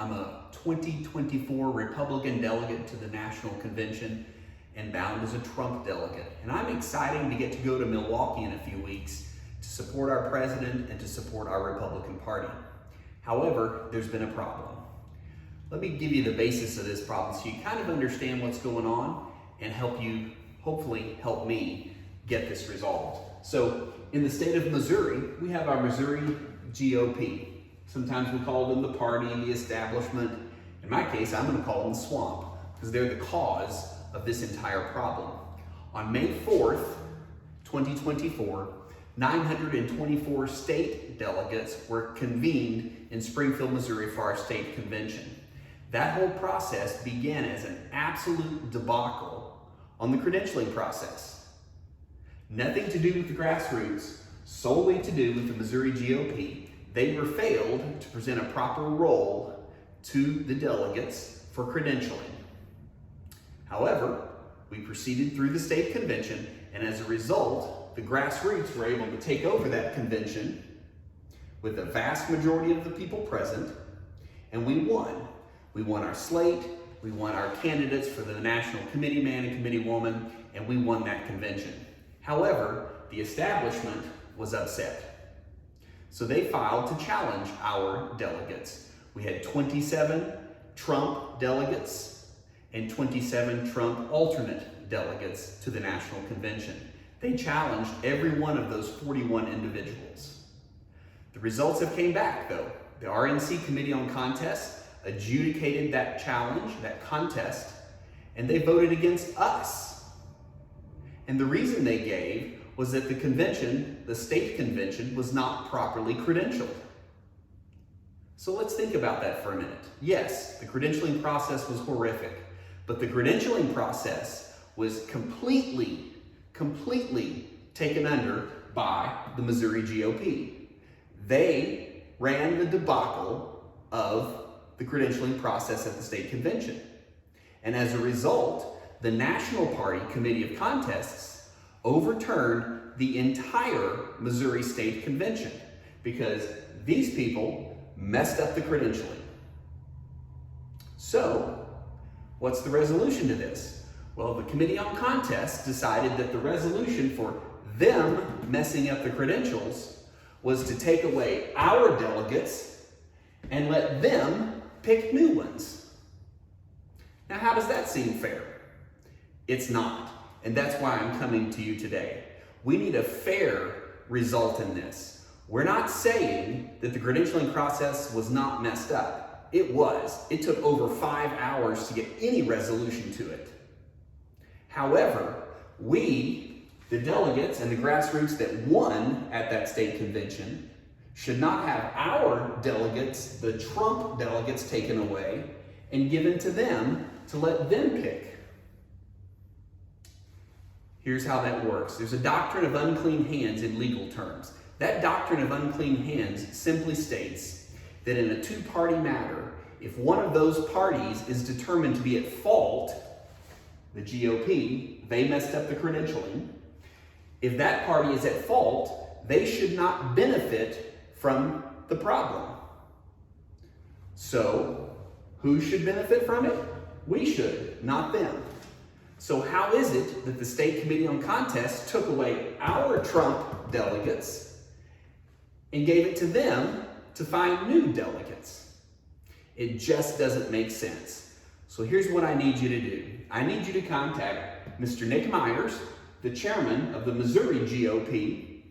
I'm a 2024 Republican delegate to the National Convention and bound as a Trump delegate. And I'm excited to get to go to Milwaukee in a few weeks to support our president and to support our Republican Party. However, there's been a problem. Let me give you the basis of this problem so you kind of understand what's going on and hopefully help me get this resolved. So in the state of Missouri, we have our Missouri GOP. Sometimes we call them the party, the establishment. In my case, I'm going to call them the swamp because they're the cause of this entire problem. On May 4th, 2024, 924 state delegates were convened in Springfield, Missouri for our state convention. That whole process began as an absolute debacle on the credentialing process. Nothing to do with the grassroots, solely to do with the Missouri GOP. They were failed to present a proper role to the delegates for credentialing. However, we proceeded through the state convention, and as a result, the grassroots were able to take over that convention with the vast majority of the people present, and we won. We won our slate, we won our candidates for the national committee man and committee woman, and we won that convention. However, the establishment was upset. So they filed to challenge our delegates. We had 27 Trump delegates and 27 Trump Alternate Delegates to the National Convention. They challenged every one of those 41 individuals. The results have came back though. The RNC Committee on Contests adjudicated that challenge, that contest, and they voted against us. And the reason they gave was that the convention, the state convention, was not properly credentialed. So let's think about that for a minute. Yes, the credentialing process was horrific, but the credentialing process was completely taken under by the Missouri GOP. They ran the debacle of the credentialing process at the state convention. And as a result, the National Party Committee of Contests overturned the entire Missouri State Convention because these people messed up the credentialing. So, what's the resolution to this? Well, the Committee on Contests decided that the resolution for them messing up the credentials was to take away our delegates and let them pick new ones. Now, how does that seem fair? It's not, and that's why I'm coming to you today. We need a fair result in this. We're not saying that the credentialing process was not messed up. It was. It took over 5 hours to get any resolution to it. However, we, the delegates and the grassroots that won at that state convention, should not have our delegates, the Trump delegates, taken away and given to them to let them pick. Here's how that works. There's a doctrine of unclean hands in legal terms. That doctrine of unclean hands simply states that in a two-party matter, if one of those parties is determined to be at fault, the GOP, they messed up the credentialing. If that party is at fault, they should not benefit from the problem. So, who should benefit from it? We should, not them. So how is it that the State Committee on Contests took away our Trump delegates and gave it to them to find new delegates? It just doesn't make sense. So here's what I need you to do. I need you to contact Mr. Nick Myers, the chairman of the Missouri GOP,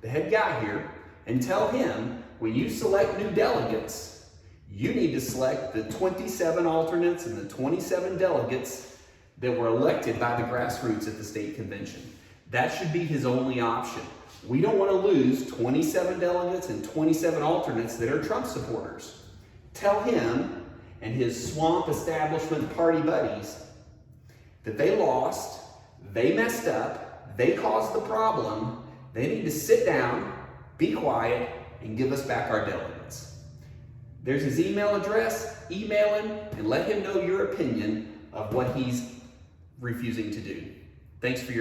the head guy here, and tell him when you select new delegates, you need to select the 27 alternates and the 27 delegates that were elected by the grassroots at the state convention. That should be his only option. We don't want to lose 27 delegates and 27 alternates that are Trump supporters. Tell him and his swamp establishment party buddies that they lost, they messed up, they caused the problem, they need to sit down, be quiet, and give us back our delegates. There's his email address. Email him and let him know your opinion of what he's refusing to do. Thanks for your time.